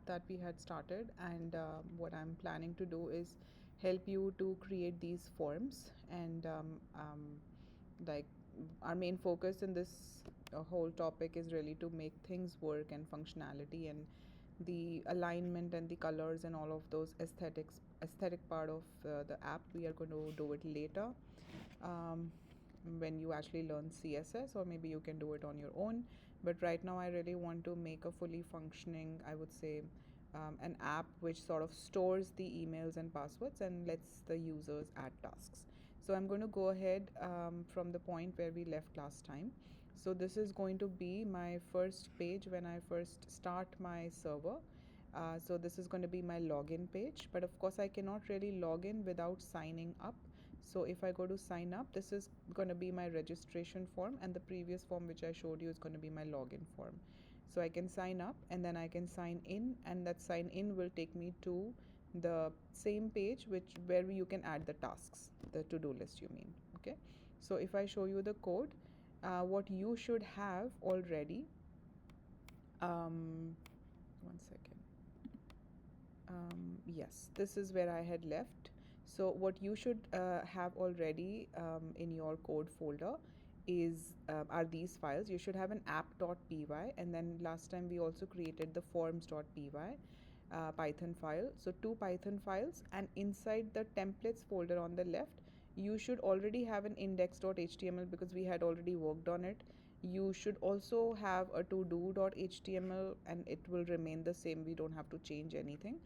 that we had started, and what I'm planning to do is help you to create these forms. And like our main focus in this whole topic is really to make things work and functionality, and the alignment and the colors and all of those aesthetic part of the app. We are going to do it later. When you actually learn CSS, or maybe you can do it on your own. But right now, I really want to make a fully functioning, I would say, an app which sort of stores the emails and passwords and lets the users add tasks. So I'm going to go ahead from the point where we left last time. So this is going to be my first page when I first start my server. So this is going to be my login page, but of course I cannot really log in without signing up. So if I go to sign up, this is going to be my registration form, and the previous form which I showed you is going to be my login form. So I can sign up and then I can sign in, and that sign in will take me to the same page where you can add the tasks, the to-do list you mean. Okay, so if I show you the code, what you should have already, one second. Yes, this is where I had left. So what you should have already in your code folder is are these files. You should have an app.py, and then last time we also created the forms.py Python file. So two Python files, and inside the templates folder on the left, you should already have an index.html because we had already worked on it. You should also have a todo.html, and it will remain the same. We don't have to change anything.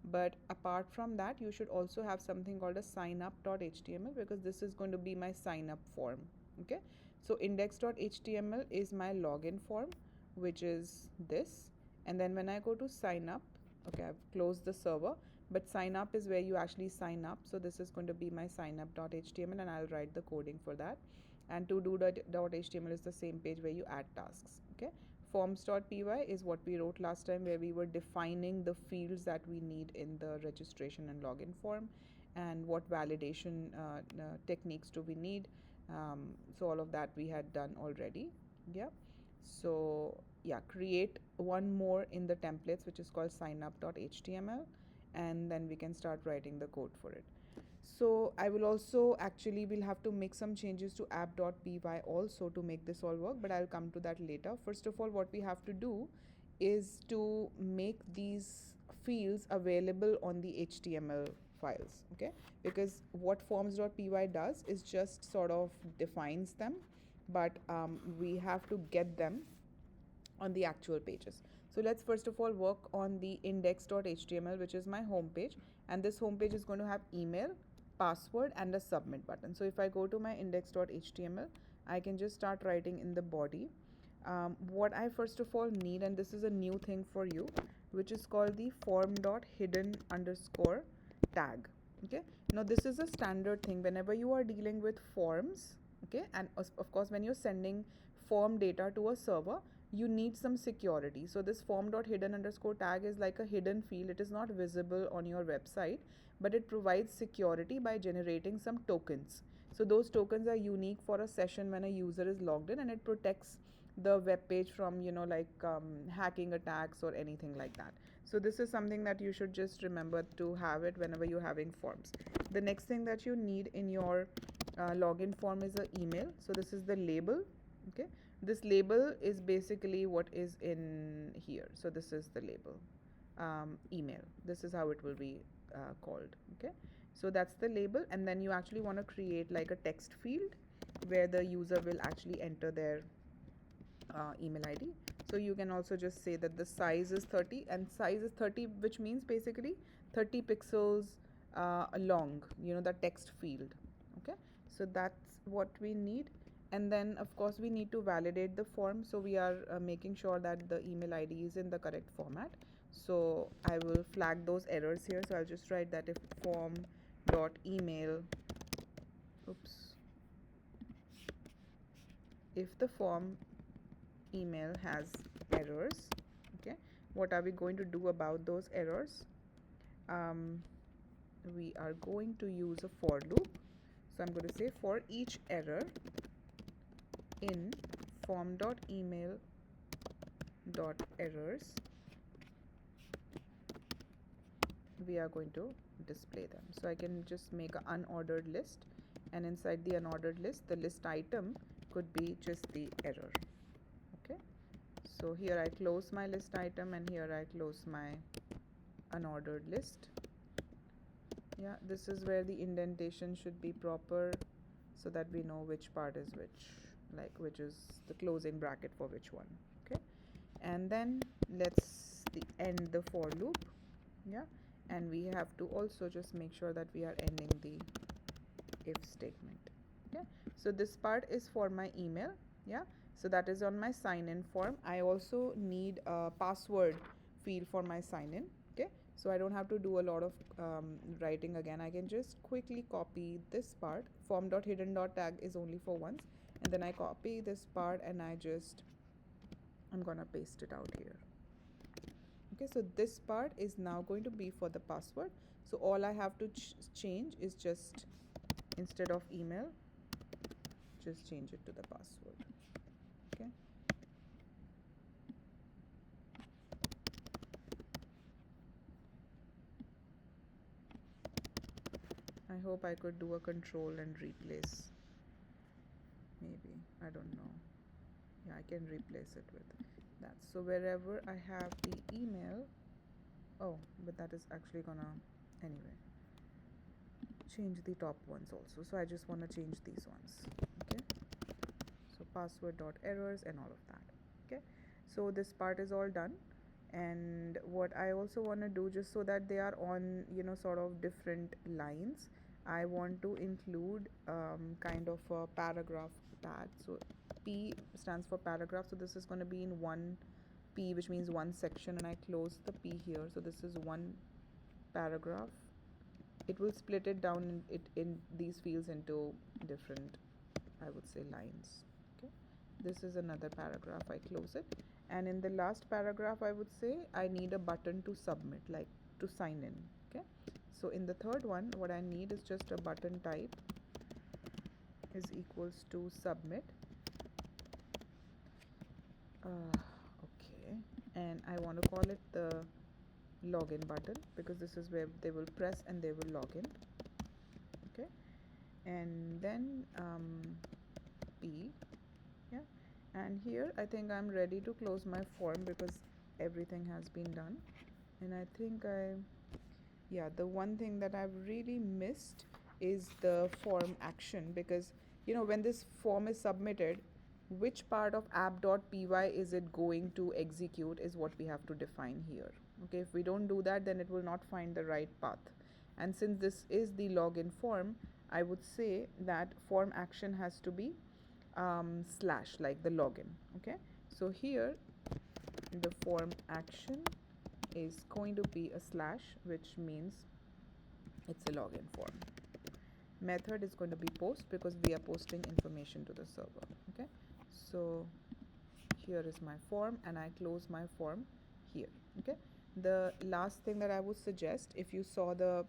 But apart from that, you should also have something called a signup.html, because this is going to be my sign up form. Okay, so index.html is my login form, which is this. And then when I go to sign up, okay, I've closed the server, but sign up is where you actually sign up. So this is going to be my signup.html, and I'll write the coding for that. And to-do.html is the same page where you add tasks. Okay, forms.py is what we wrote last time, where we were defining the fields that we need in the registration and login form, and what validation techniques do we need. So all of that we had done already. Yeah, so yeah, create one more in the templates, which is called signup.html, and then we can start writing the code for it. So I will also actually will have to make some changes to app.py also to make this all work, but I'll come to that later. First of all, what we have to do is to make these fields available on the HTML files. Okay, because what forms.py does is just sort of defines them, but we have to get them on the actual pages. So let's first of all work on the index.html, which is my home page, and this home page is going to have email, password, and a submit button. So if I go to my index.html, I can just start writing in the body what I first of all need, and this is a new thing for you, which is called the form.hidden underscore tag. Okay, now this is a standard thing whenever you are dealing with forms. Okay, and of course when you're sending form data to a server, you need some security. So this form.hidden underscore tag is like a hidden field. It is not visible on your website, but it provides security by generating some tokens. So those tokens are unique for a session when a user is logged in, and it protects the web page from like hacking attacks or anything like that. So this is something that you should just remember to have it whenever you're having forms. The next thing that you need in your login form is an email. So this is the label. Okay, this label is basically what is in here. So this is the label, email. This is how it will be called. Okay, so that's the label, and then you actually want to create like a text field where the user will actually enter their email ID. So you can also just say that the size is 30, and size is 30, which means basically 30 pixels long, the text field. Okay, so that's what we need. And then of course we need to validate the form, so we are making sure that the email ID is in the correct format. So I will flag those errors here. So I'll just write that if form dot email, oops, if the form email has errors, okay, what are we going to do about those errors? We are going to use a for loop. So I'm going to say for each error in form.email.errors, we are going to display them. So I can just make an unordered list, and inside the unordered list, the list item could be just the error. Okay, so here I close my list item, and here I close my unordered list. Yeah, this is where the indentation should be proper, so that we know which part is which, like which is the closing bracket for which one. Okay, and then let's end the for loop. Yeah, and we have to also just make sure that we are ending the if statement. Okay, so this part is for my email. Yeah, so that is on my sign in form. I also need a password field for my sign in. Okay, so I don't have to do a lot of writing again. I can just quickly copy this part. Form.hidden.tag is only for once, and then I copy this part and I'm gonna paste it out here. Okay, so this part is now going to be for the password. So all I have to change is just, instead of email, just change it to the password. Okay, I hope I could do a control and replace. Maybe, I don't know. Yeah, I can replace it with that. So wherever I have the email, oh, but that is actually gonna, anyway, change the top ones also. So I just want to change these ones. Okay, so password.errors and all of that. Okay, so this part is all done. And what I also want to do, just so that they are on, sort of different lines, I want to include kind of a paragraph tag. So P stands for paragraph, so this is going to be in one P, which means one section, and I close the P here, so this is one paragraph. It will split it down in these fields into different, I would say, lines. Okay, this is another paragraph. I close it, and in the last paragraph, I would say I need a button to submit, like to sign in. Okay, so in the third one, what I need is just a button type is equals to submit. Okay, and I want to call it the login button, because this is where they will press and they will log in. Okay, and then P. Yeah, and here I think I'm ready to close my form, because everything has been done. And I think yeah, the one thing that I've really missed is the form action, because when this form is submitted, which part of app.py is it going to execute is what we have to define here. Okay, if we don't do that, then it will not find the right path. And since this is the login form, I would say that form action has to be slash, like the login. Okay, so here the form action is going to be a slash, which means it's a login form. Method is going to be post, because we are posting information to the server. Okay, so here is my form, and I close my form here. Okay, the last thing that I would suggest, if you saw the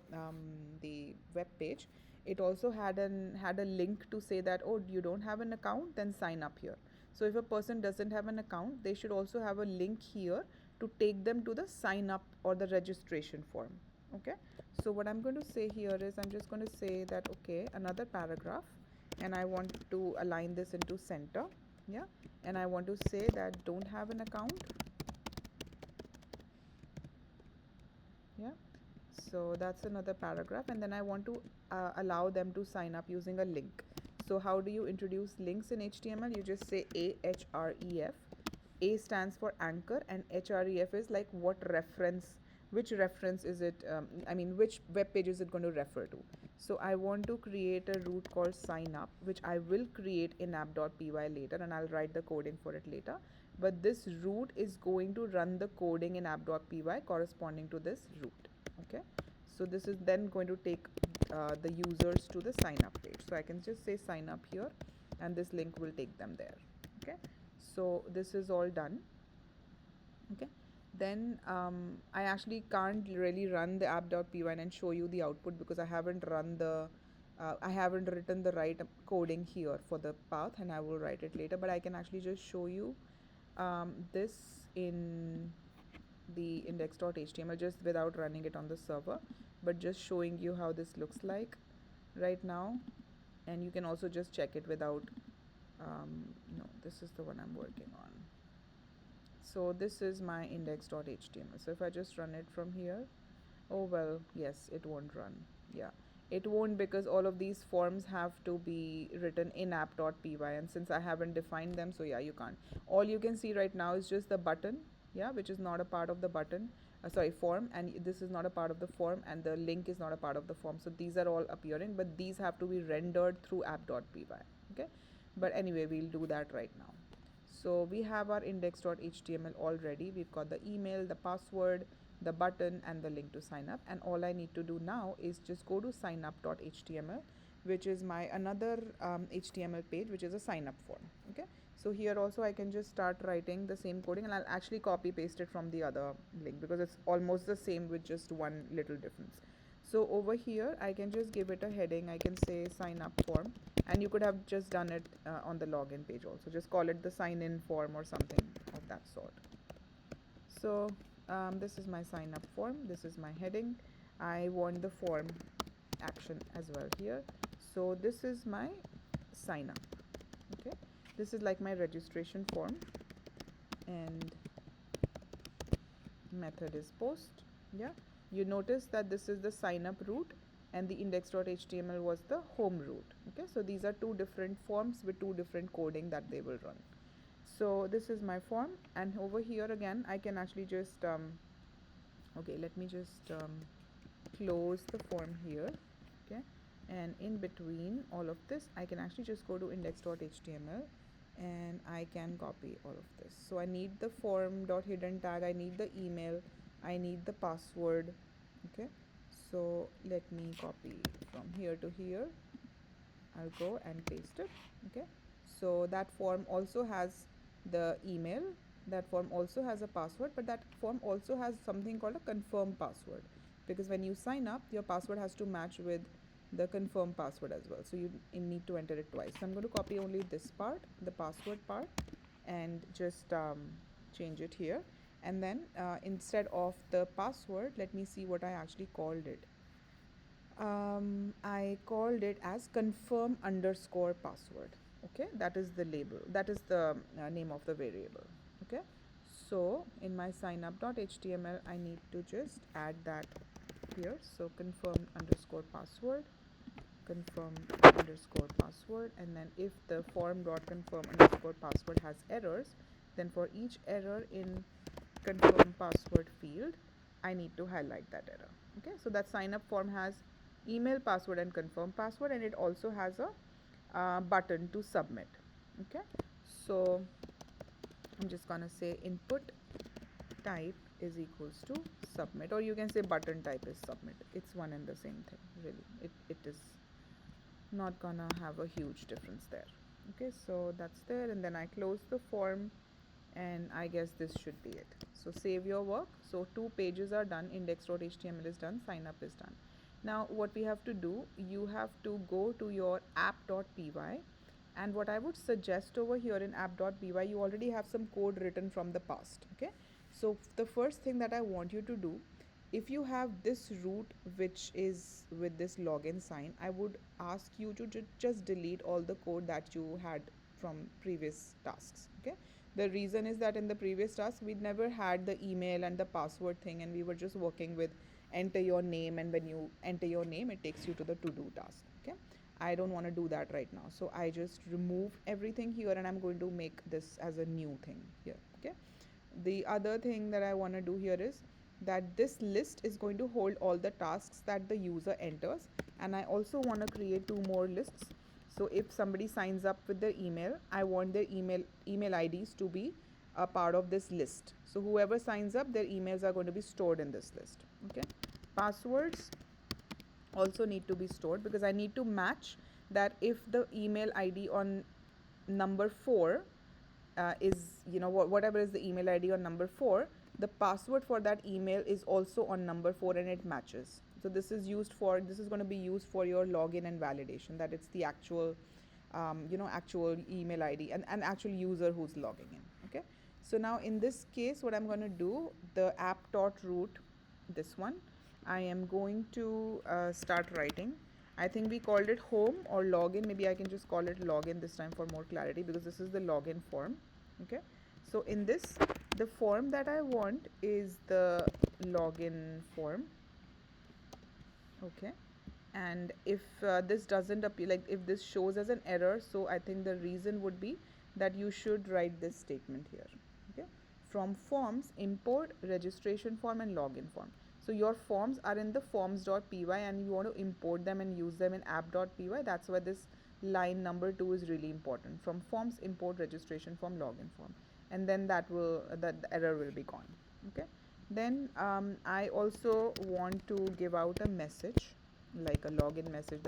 web page, it also had a link to say that, oh, you don't have an account, then sign up here. So if a person doesn't have an account, they should also have a link here to take them to the sign up or the registration form. Okay, so what I'm going to say here is, I'm just going to say that, okay, another paragraph, and I want to align this into center. Yeah, and I want to say that don't have an account. Yeah, so that's another paragraph, and then I want to allow them to sign up using a link. So how do you introduce links in HTML? You just say ahref. A stands for anchor, and href is like what reference, which reference is it, which web page is it going to refer to. So I want to create a route called sign up, which I will create in app.py later, and I'll write the coding for it later. But this route is going to run the coding in app.py corresponding to this route. Okay, so this is then going to take the users to the sign up page. So I can just say sign up here, and this link will take them there. Okay, so this is all done. Okay, then I actually can't really run the app.py and show you the output, because I haven't written the right coding here for the path, and I will write it later. But I can actually just show you this in the index.html just without running it on the server, but just showing you how this looks like right now. And you can also just check it without, no, this is the one I'm working on. So this is my index.html. So if I just run it from here, oh well, yes, it won't run. Yeah, it won't, because all of these forms have to be written in app.py, and since I haven't defined them, so yeah, you can't. All you can see right now is just the button, yeah, which is not a part of the button. Sorry, form, and this is not a part of the form, and the link is not a part of the form. So these are all appearing, but these have to be rendered through app.py. Okay, but anyway, we'll do that right now. So we have our index.html already. We've got the email, the password, the button, and the link to sign up. And all I need to do now is just go to signup.html, which is my another HTML page, which is a sign up form. Okay. So here also I can just start writing the same coding, and I'll actually copy paste it from the other link because it's almost the same with just one little difference. So over here I can just give it a heading. I can say sign up form, and you could have just done it on the login page also. Just call it the sign in form or something of that sort. So this is my sign up form. This is my heading. I want the form action as well here. So this is my sign up. Okay, this is like my registration form, and method is post. Yeah, you notice that this is the sign up route, and the index.html was the home route. Okay, so these are two different forms with two different coding that they will run. So this is my form, and over here again I can actually just okay, let me just close the form here. Okay, and in between all of this I can actually just go to index.html, and I can copy all of this. So I need the form.hidden tag, I need the email, I need the password. Okay, so let me copy from here to here. I'll go and paste it. Okay, so that form also has the email, that form also has a password, but that form also has something called a confirm password, because when you sign up your password has to match with the confirm password as well, so you need to enter it twice. So I'm going to copy only this part, the password part, and just change it here. And then instead of the password, let me see what I actually called it. I called it as confirm underscore password. Okay, that is the label, that is the name of the variable. Okay, so in my signup.html I need to just add that here. So confirm underscore password, confirm underscore password, and then if the form.confirm underscore password has errors, then for each error in confirm password field I need to highlight that error. Okay, so that sign up form has email, password, and confirm password, and it also has a button to submit. Okay, so I'm just gonna say input type is equals to submit, or you can say button type is submit. It's one and the same thing, really. It is not gonna have a huge difference there. Okay, so that's there, and then I close the form, and I guess this should be it. So save your work. So 2 pages are done, index.html is done, sign up is done. Now what we have to do, you have to go to your app.py, and what I would suggest over here in app.py, you already have some code written from the past. Okay, so the first thing that I want you to do, if you have this route which is with this login sign, I would ask you to just delete all the code that you had from previous tasks. Okay, the reason is that in the previous task we never had the email and the password thing, and we were just working with enter your name, and when you enter your name it takes you to the to do task. Okay, I don't want to do that right now, so I just remove everything here, and I'm going to make this as a new thing here. Okay, the other thing that I want to do here is that this list is going to hold all the tasks that the user enters, and I also want to create 2 more lists. So if somebody signs up with their email, I want their email IDs to be a part of this list. So whoever signs up, their emails are going to be stored in this list. Okay, passwords also need to be stored, because I need to match that if the email ID on number 4 is, whatever is the email ID on number 4, the password for that email is also on number 4, and it matches. So this is going to be used for your login and validation, that it's the actual actual email ID and actual user who's logging in. Okay, So now in this case, what I'm going to do, the app.root, this one, I am going to start writing. I think we called it home or login. Maybe I can just call it login this time for more clarity, because this is the login form. Okay. So in this, the form that I want is the login form. Okay. And if this doesn't appear, like if this shows as an error, so I think the reason would be that you should write this statement here. Okay. From forms, import registration form and login form. So your forms are in the forms.py and you want to import them and use them in app.py. That's why this line number 2 is really important. From forms, import registration form, login form, and then that the error will be gone. Okay. Then I also want to give out a message, like a login message,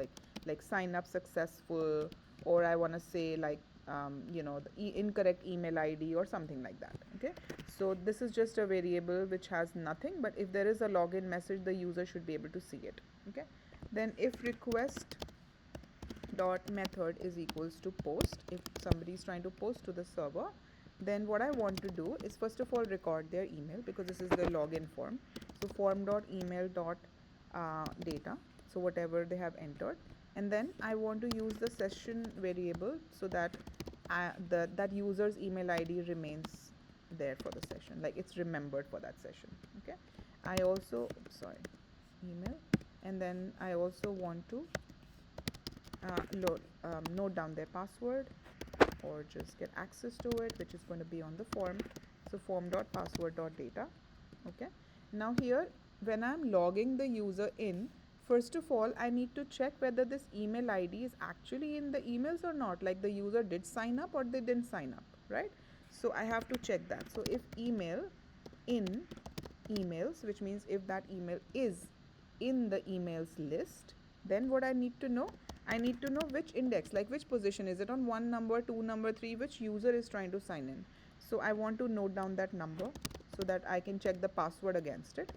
like sign up successful, or I want to say like the incorrect email ID or something like that. Okay. So this is just a variable which has nothing, but if there is a login message, the user should be able to see it. Okay. Then if request dot method is equals to post, if somebody is trying to post to the server, then what I want to do is first of all record their email, because this is the login form. So form dot email dot data, so whatever they have entered, and then I want to use the session variable so that that user's email ID remains there for the session, like it's remembered for that session. Okay. I also, email, and then I also want to note down their password or just get access to it, which is going to be on the form. So form.password.data. Okay. Now here, when I'm logging the user in, first of all, I need to check whether this email ID is actually in the emails or not, like the user did sign up or they didn't sign up, right? So I have to check that. So if email in emails, which means if that email is in the emails list, then what I need to know, I need to know which index, like which position is it on, 1 number, 2 number, 3, which user is trying to sign in. So I want to note down that number so that I can check the password against it.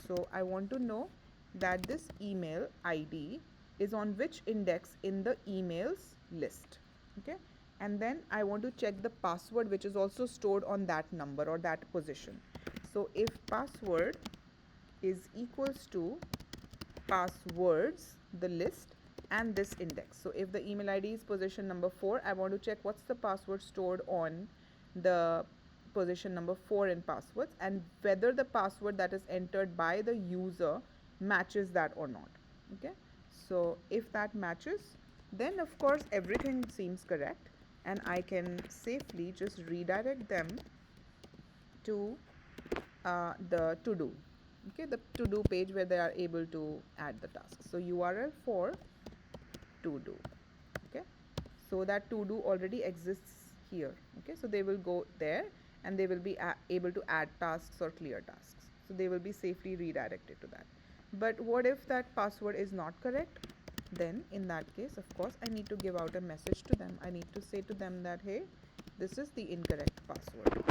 So I want to know that this email ID is on which index in the emails list. Okay. And then I want to check the password, which is also stored on that number or that position. So if password is equals to passwords, the list, and this index. So if the email ID is position number 4, I want to check what's the password stored on the position number 4 in passwords, and whether the password that is entered by the user matches that or not. Okay. So if that matches, then of course everything seems correct, and I can safely just redirect them to the to do. Okay, the to do page where they are able to add the tasks. So URL for to do. Okay, so that to do already exists here. Okay, so they will go there and they will be able to add tasks or clear tasks. So they will be safely redirected to that. But what if that password is not correct? Then in that case, of course, I need to give out a message to them. I need to say to them that, hey, this is the incorrect password.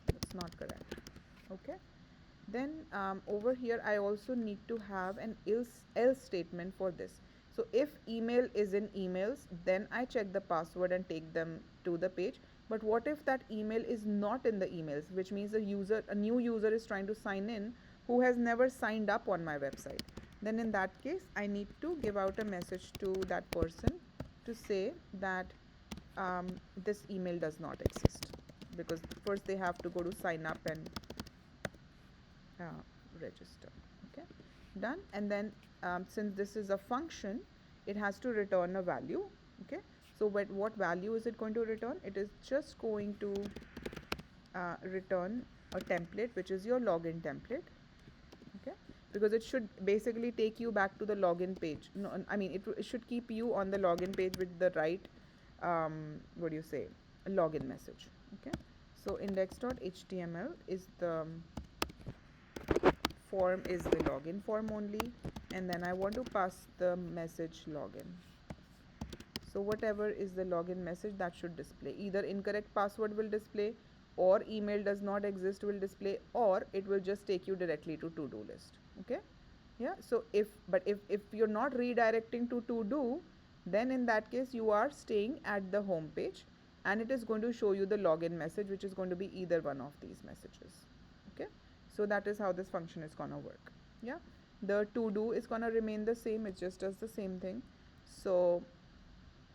It's not correct. Okay. Then over here I also need to have an else statement for this. So if email is in emails, then I check the password and take them to the page. But what if that email is not in the emails, which means a new user is trying to sign in who has never signed up on my website? Then in that case, I need to give out a message to that person to say that this email does not exist, because first they have to go to sign up and register. Okay, done. And then since this is a function, it has to return a value. Okay, so what value is it going to return? It is just going to return a template, which is your login template. Okay, because it should basically take you back to the login page. No, I mean it should keep you on the login page with the right what do you say, a login message. Okay, so index.html is the form, is the login form only, and then I want to pass the message login. So whatever is the login message, that should display. Either incorrect password will display, or email does not exist will display, or it will just take you directly to to-do list. Okay, yeah. So if you're not redirecting to to-do, then in that case you are staying at the home page, and it is going to show you the login message, which is going to be either one of these messages. Okay, so that is how this function is gonna work. Yeah, the to do is gonna remain the same, it just does the same thing. So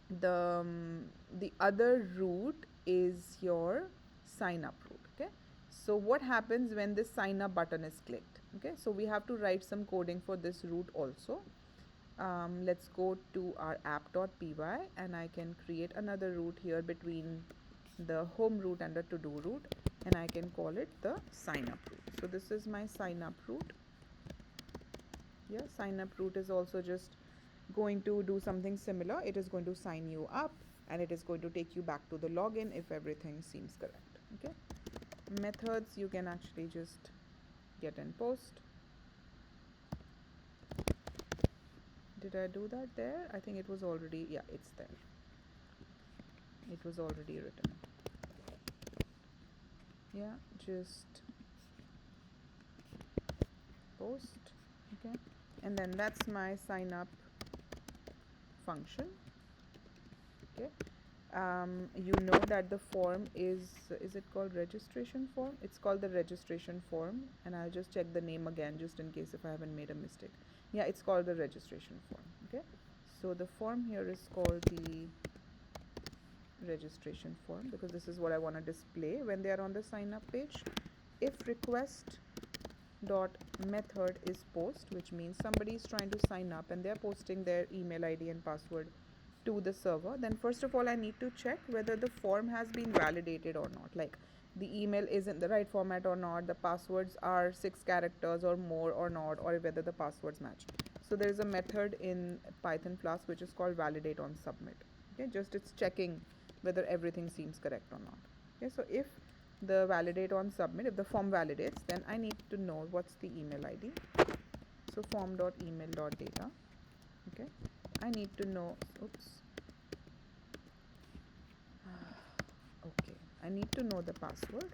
the other route is your sign up route. Okay, so what happens when this sign up button is clicked? Okay, so we have to write some coding for this route also. Let's go to our app.py, and I can create another route here between the home route and the to do route, and I can call it the sign up route. So this is my sign up route. Yeah, sign up route is also just going to do something similar. It is going to sign you up, and it is going to take you back to the login if everything seems correct. Okay, methods you can actually just get and post. Did I do that there? I think it was already, yeah, it's there. It was already written. Yeah, just post. Okay, and then that's my sign up function. Okay, you know that the form is it called registration form? It's called the registration form, and I'll just check the name again just in case if I haven't made a mistake. Yeah, it's called the registration form. Okay, so the form here is called the registration form because this is what I want to display when they are on the sign up page. If request dot method is post, which means somebody is trying to sign up and they're posting their email ID and password to the server, then first of all I need to check whether the form has been validated or not, like the email is in the right format or not, the passwords are 6 characters or more or not, or whether the passwords match. So there is a method in Python Flask which is called validate on submit. Okay, just it's checking whether everything seems correct or not. Okay, so if the validate on submit, if the form validates, then I need to know what's the email ID. So form.email.data. Okay, I need to know, oops, okay, I need to know the password,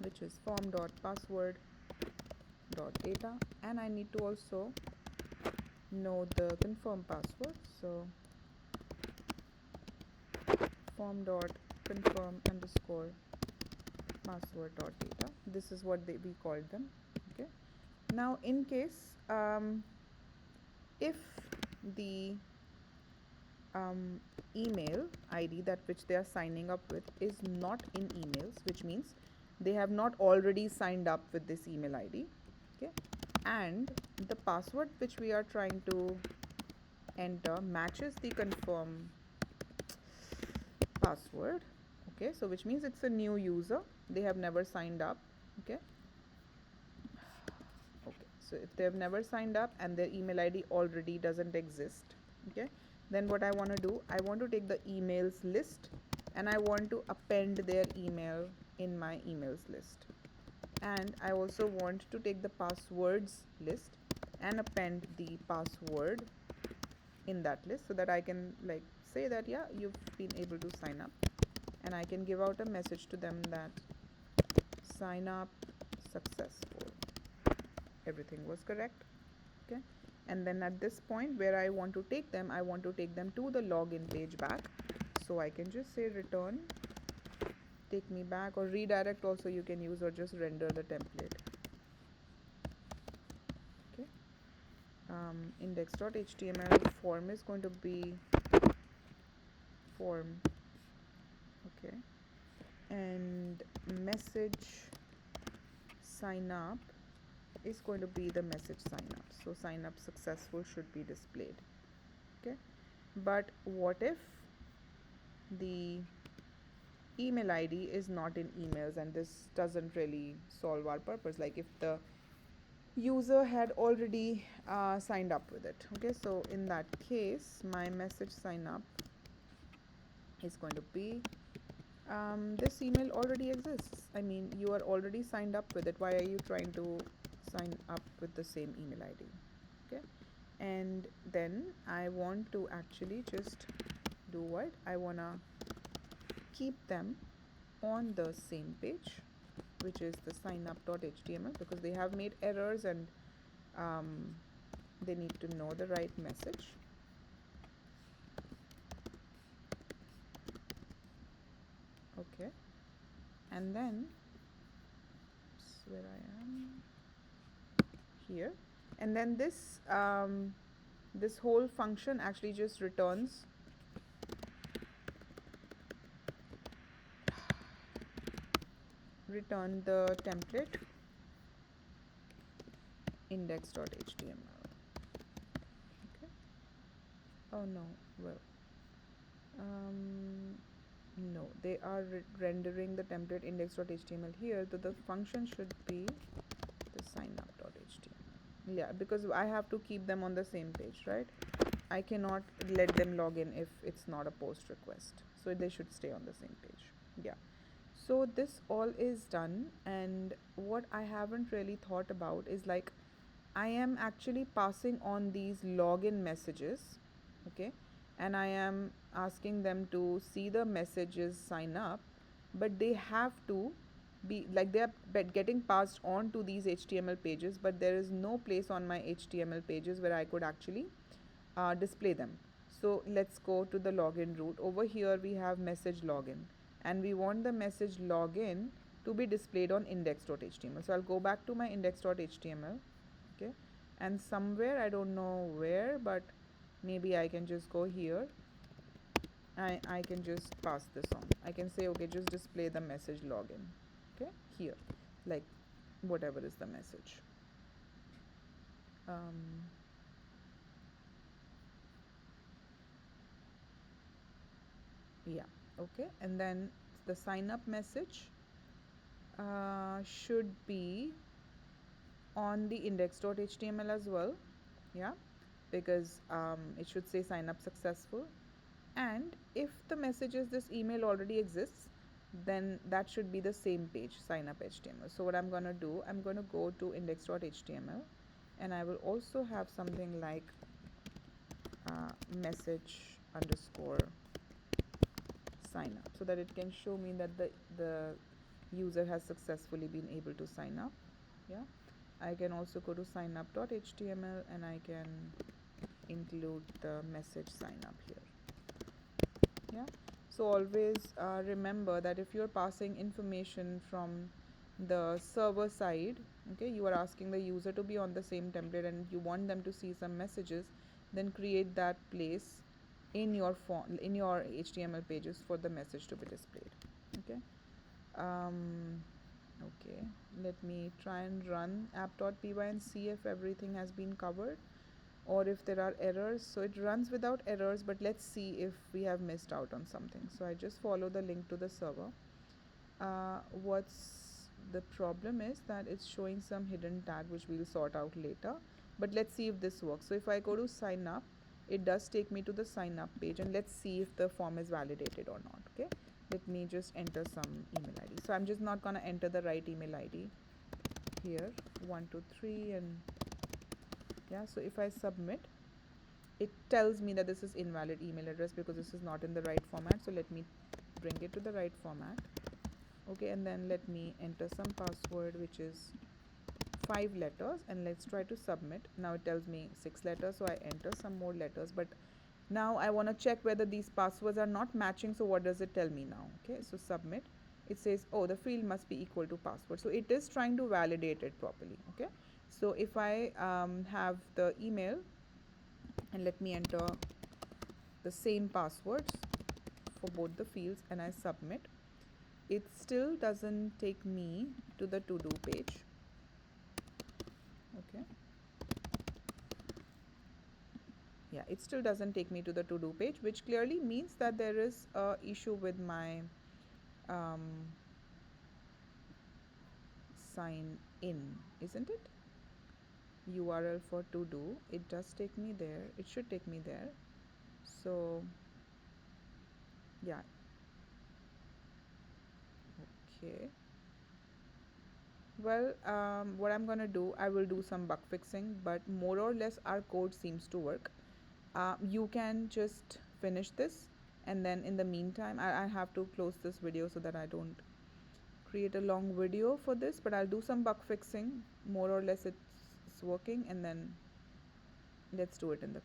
which is form.password.data, and I need to also know the confirm password. So form.confirm underscore password.data. This is what we called them. Okay, now in case if the email ID that which they are signing up with is not in emails, which means they have not already signed up with this email ID. Okay, and the password which we are trying to enter matches the confirm password. Okay, so which means it's a new user, they have never signed up. Okay, so if they have never signed up and their email ID already doesn't exist, okay, then what I want to do, I want to take the emails list and I want to append their email in my emails list, and I also want to take the passwords list and append the password in that list so that I can like say that yeah, you've been able to sign up, and I can give out a message to them that sign up successful, everything was correct. Okay, and then at this point where I want to take them, I want to take them to the login page back, so I can just say return take me back, or redirect also you can use, or just render the template. Okay, index.html form is going to be form. Okay, and message sign up is going to be the message sign up, so sign up successful should be displayed. Okay, but what if the email ID is not in emails, and this doesn't really solve our purpose, like if the user had already signed up with it. Okay, so in that case my message sign up is going to be this email already exists, I mean you are already signed up with it, why are you trying to sign up with the same email ID? Okay, and then I want to actually just do what I wanna keep them on the same page, which is the signup.html, because they have made errors and they need to know the right message. Okay, and then where I am here, and then this whole function actually just return the template index.html. Okay. Oh no, well, um, no, they are rendering the template index.html here, so the function should be the signup.html. Yeah, because I have to keep them on the same page, right? I cannot let them log in if it's not a post request, so they should stay on the same page. Yeah. So this all is done, and what I haven't really thought about is like I am actually passing on these login messages, okay, and I am asking them to see the messages, sign up, but they have to be like they are getting passed on to these HTML pages, but there is no place on my HTML pages where I could actually display them. So let's go to the login route. Over here we have message login, and we want the message login to be displayed on index.html. So I'll go back to my index.html, okay, and somewhere I don't know where, but maybe I can just go here. I can just pass this on. I can say okay, just display the message login, okay, here, like whatever is the message. um, yeah, okay, and then the sign up message should be on the index.html as well, yeah, because it should say sign up successful. And if the message is this email already exists, then that should be the same page, sign up html. So what I'm going to do, I'm going to go to index.html, and I will also have something like message underscore sign up, so that it can show me that the user has successfully been able to sign up. Yeah, I can also go to signup.html, and I can include the message sign up here. Yeah, so always remember that if you're passing information from the server side, okay, you are asking the user to be on the same template and you want them to see some messages, then create that place in your form, in your HTML pages, for the message to be displayed. Okay. um, okay, let me try and run app.py and see if everything has been covered or if there are errors. So it runs without errors, but let's see if we have missed out on something. So I just follow the link to the server. What's the problem is that it's showing some hidden tag which we'll sort out later, but let's see if this works. So if I go to sign up, it does take me to the sign up page, and let's see if the form is validated or not. Okay, let me just enter some email ID. So I'm just not gonna enter the right email ID here, 123, and yeah, so if I submit, it tells me that this is invalid email address because this is not in the right format. So let me bring it to the right format. Okay, and then let me enter some password which is 5 letters, and let's try to submit. Now it tells me 6 letters, so I enter some more letters, but now I want to check whether these passwords are not matching. So what does it tell me now? Okay, so submit. It says, oh, the field must be equal to password, so it is trying to validate it properly. Okay, so if I have the email, and let me enter the same passwords for both the fields, and I submit, it still doesn't take me to the to do page. Okay, yeah, it still doesn't take me to the to do page, which clearly means that there is a issue with my um, sign in, isn't it? URL for to do, it does take me there, it should take me there. So yeah, okay, well, what I'm gonna do, I will do some bug fixing, but more or less our code seems to work. You can just finish this, and then in the meantime I have to close this video so that I don't create a long video for this, but I'll do some bug fixing. More or less it's working, and then let's do it in the